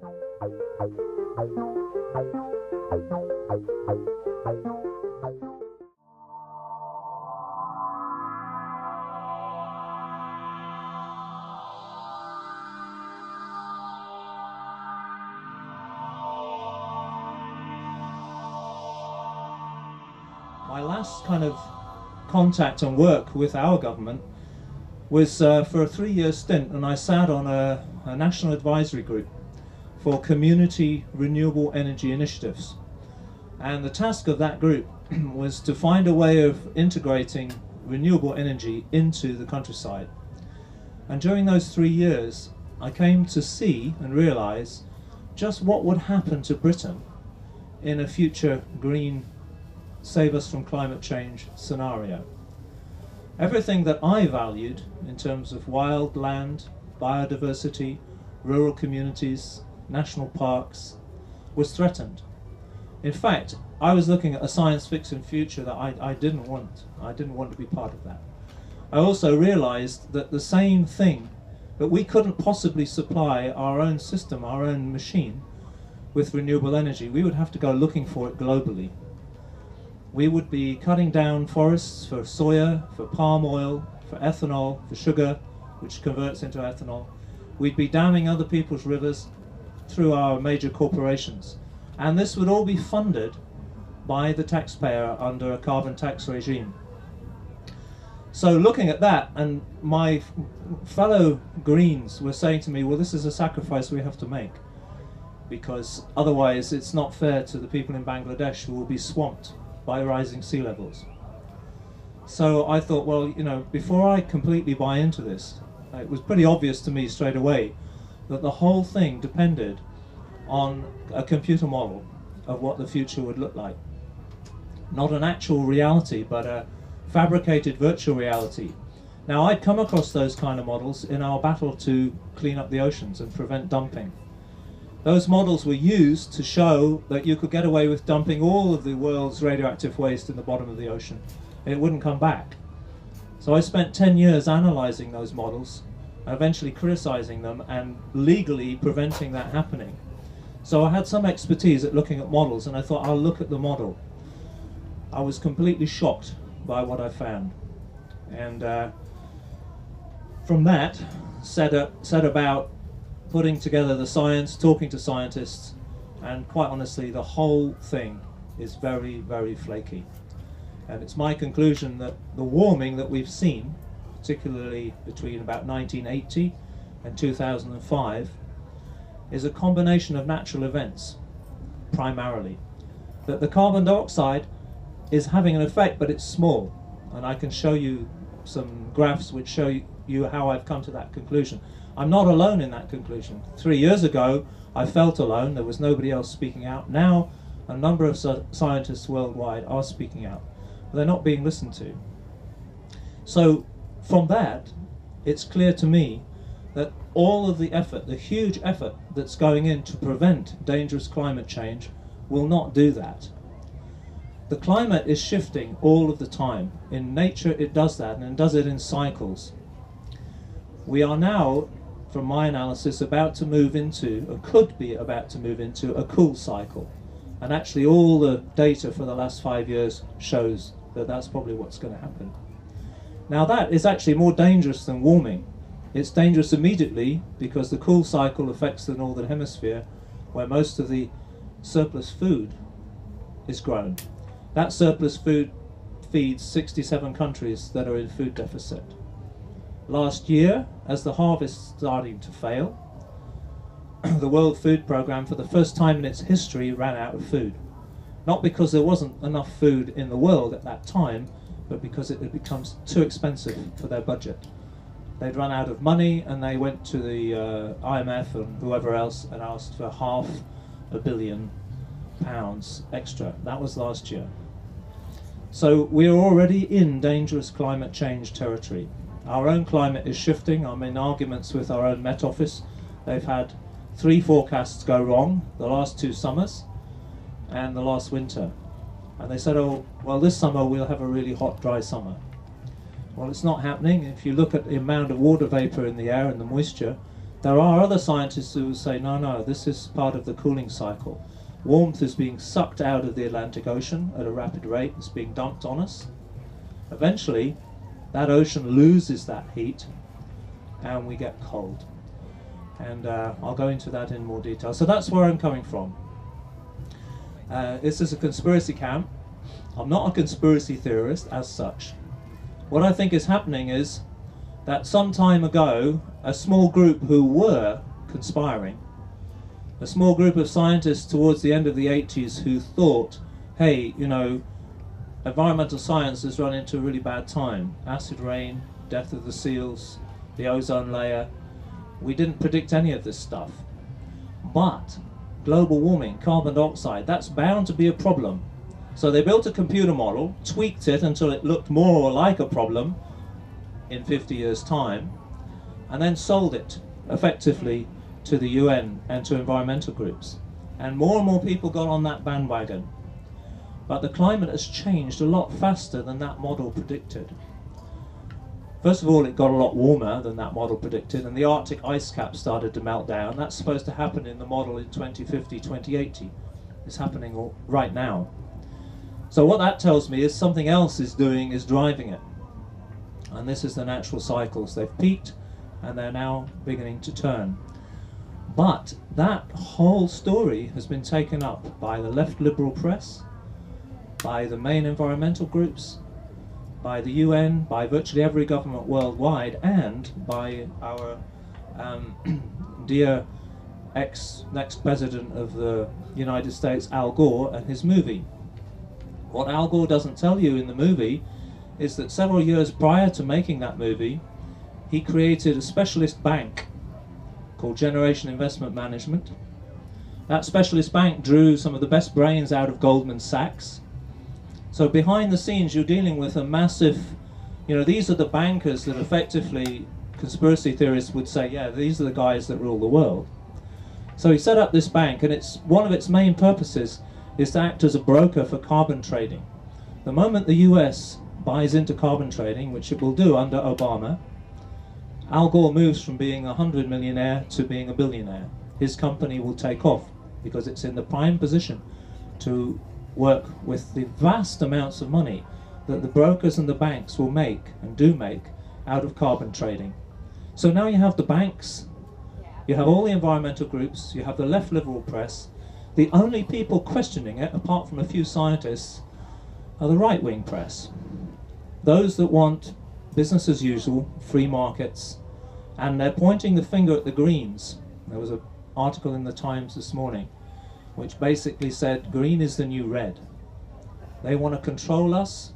My last kind of contact and work with our government was for a 3-year stint, and I sat on a national advisory group for community renewable energy initiatives. And the task of that group was to find a way of integrating renewable energy into the countryside. And during those 3 years, I came to see and realize just what would happen to Britain in a future green, save us from climate change scenario. Everything that I valued in terms of wild land, biodiversity, rural communities, national parks, was threatened. In fact, I was looking at a science fiction future that I didn't want. I didn't want to be part of that. I also realized that the same thing, that we couldn't possibly supply our own system, our own machine, with renewable energy. We would have to go looking for it globally. We would be cutting down forests for soya, for palm oil, for ethanol, for sugar, which converts into ethanol. We'd be damming other people's rivers through our major corporations. And this would all be funded by the taxpayer under a carbon tax regime. So looking at that, and my fellow Greens were saying to me, well, this is a sacrifice we have to make, because otherwise it's not fair to the people in Bangladesh who will be swamped by rising sea levels. So I thought, well, you know, before I completely buy into this, it was pretty obvious to me straight away that the whole thing depended on a computer model of what the future would look like. Not an actual reality, but a fabricated virtual reality. Now, I'd come across those kind of models in our battle to clean up the oceans and prevent dumping. Those models were used to show that you could get away with dumping all of the world's radioactive waste in the bottom of the ocean. It wouldn't come back. So I spent 10 years analyzing those models, eventually criticizing them and legally preventing that happening. So I had some expertise at looking at models, and I thought, I'll look at the model. I was completely shocked by what I found. And from that, set about putting together the science, talking to scientists, and quite honestly, the whole thing is very, very flaky. And it's my conclusion that the warming that we've seen, particularly between about 1980 and 2005, is a combination of natural events, primarily. That the carbon dioxide is having an effect, but it's small. And I can show you some graphs which show you how I've come to that conclusion. I'm not alone in that conclusion. 3 years ago, I felt alone. There was nobody else speaking out. Now, a number of scientists worldwide are speaking out. But they're not being listened to. So, from that, it's clear to me that all of the effort, the huge effort that's going in to prevent dangerous climate change, will not do that. The climate is shifting all of the time. In nature, it does that, and it does it in cycles. We are now, from my analysis, about to move into, or could be about to move into, a cool cycle. And actually all the data for the last 5 years shows that that's probably what's going to happen. Now that is actually more dangerous than warming. It's dangerous immediately because the cool cycle affects the northern hemisphere, where most of the surplus food is grown. That surplus food feeds 67 countries that are in food deficit. Last year, as the harvest starting to fail, the World Food Programme, for the first time in its history, ran out of food. Not because there wasn't enough food in the world at that time, but because it had become too expensive for their budget. They'd run out of money, and they went to the IMF and whoever else and asked for £500 million extra. That was last year. So we are already in dangerous climate change territory. Our own climate is shifting. I'm in arguments with our own Met Office. They've had 3 forecasts go wrong, the last 2 summers and the last winter. And they said, oh, well, this summer we'll have a really hot, dry summer. Well, it's not happening. If you look at the amount of water vapor in the air and the moisture, There are other scientists who will say, no, no, this is part of the cooling cycle. Warmth is being sucked out of the Atlantic Ocean at a rapid rate. It's being dumped on us. Eventually, that ocean loses that heat, and we get cold. And I'll go into that in more detail. So that's where I'm coming from. This is a conspiracy camp. I'm not a conspiracy theorist as such. What I think is happening is that some time ago, a small group who were conspiring, a small group of scientists towards the end of the 80s who thought, hey, you know, environmental science has run into a really bad time. Acid rain, death of the seals, the ozone layer. We didn't predict any of this stuff. But global warming, carbon dioxide, that's bound to be a problem. So they built a computer model, tweaked it until it looked more like a problem in 50 years' time, and then sold it effectively to the UN and to environmental groups. And more people got on that bandwagon. But the climate has changed a lot faster than that model predicted. First of all, it got a lot warmer than that model predicted, and the Arctic ice cap started to melt down. That's supposed to happen in the model in 2050, 2080. It's happening right now. So what that tells me is something else is driving it. And this is the natural cycles. They've peaked, and they're now beginning to turn. But that whole story has been taken up by the left liberal press, by the main environmental groups, by the UN, by virtually every government worldwide, and by our dear next president of the United States, Al Gore, and his movie. What Al Gore doesn't tell you in the movie is that several years prior to making that movie, he created a specialist bank called Generation Investment Management. That specialist bank drew some of the best brains out of Goldman Sachs. So behind the scenes, you're dealing with a massive, you know, these are the bankers that effectively conspiracy theorists would say, yeah, these are the guys that rule the world. So he set up this bank, and it's one of its main purposes is to act as a broker for carbon trading. The moment the US buys into carbon trading, which it will do under Obama, Al Gore moves from being a 100 millionaire to being a billionaire. His company will take off because it's in the prime position to work with the vast amounts of money that the brokers and the banks will make and do make out of carbon trading. So now you have the banks, you have all the environmental groups, you have the left liberal press. The only people questioning it, apart from a few scientists, are the right-wing press. Those that want business as usual, free markets, and they're pointing the finger at the Greens. There was an article in the Times this morning which basically said green is the new red. They want to control us,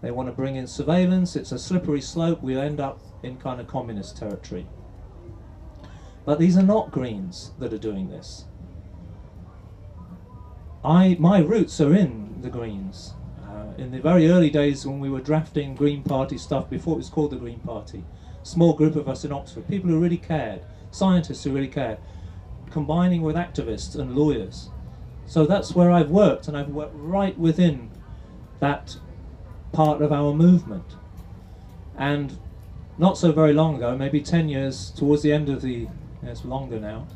they want to bring in surveillance, it's a slippery slope, we'll end up in kind of communist territory. But these are not Greens that are doing this. My roots are in the Greens. In the very early days when we were drafting Green Party stuff, before it was called the Green Party, small group of us in Oxford, people who really cared, scientists who really cared, combining with activists and lawyers. So that's where I've worked, and I've worked right within that part of our movement. And not so very long ago, maybe 10 years, towards the end of the, it's longer now,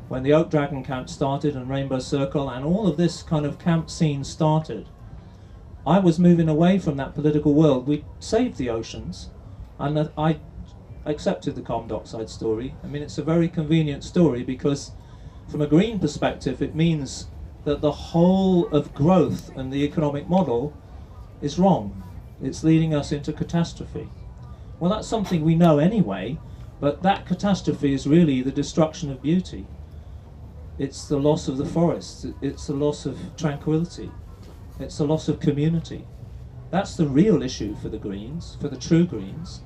when the Oak Dragon camp started and Rainbow Circle and all of this kind of camp scene started, I was moving away from that political world. We saved the oceans, and I accepted the carbon dioxide story. I mean, it's a very convenient story because from a green perspective, it means that the whole of growth and the economic model is wrong. It's leading us into catastrophe. Well, that's something we know anyway, but that catastrophe is really the destruction of beauty. It's the loss of the forests, it's the loss of tranquility, it's the loss of community. That's the real issue for the Greens, for the true Greens.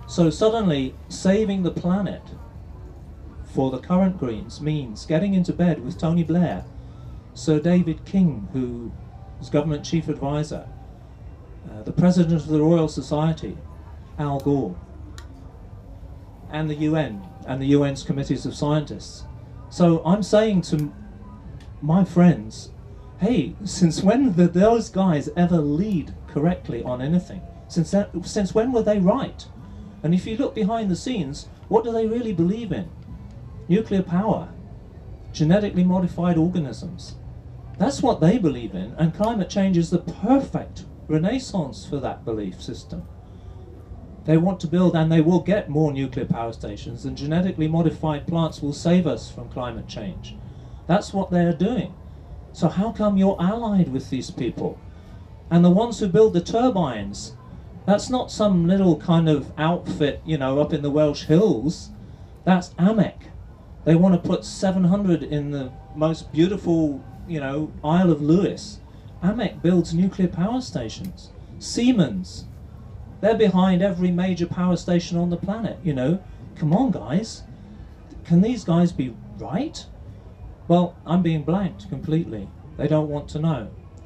So suddenly, saving the planet for the current Greens means getting into bed with Tony Blair, Sir David King, who was government chief advisor, the president of the Royal Society, Al Gore, and the UN, and the UN's committees of scientists. So I'm saying to my friends, hey, since when did those guys ever lead correctly on anything? Since when were they right? And if you look behind the scenes, What do they really believe in? Nuclear power, genetically modified organisms. That's what they believe in, and climate change is the perfect renaissance for that belief system. They want to build, and they will get, more nuclear power stations, and genetically modified plants will save us from climate change. That's what they're doing. So how come you're allied with these people? And the ones who build the turbines, that's not some little kind of outfit, you know, up in the Welsh hills. That's AMEC. They want to put 700 in the most beautiful, you know, Isle of Lewis. AMEC builds nuclear power stations. Siemens, they're behind every major power station on the planet, you know. Come on, guys. Can these guys be right? Well, I'm being blanked completely. They don't want to know.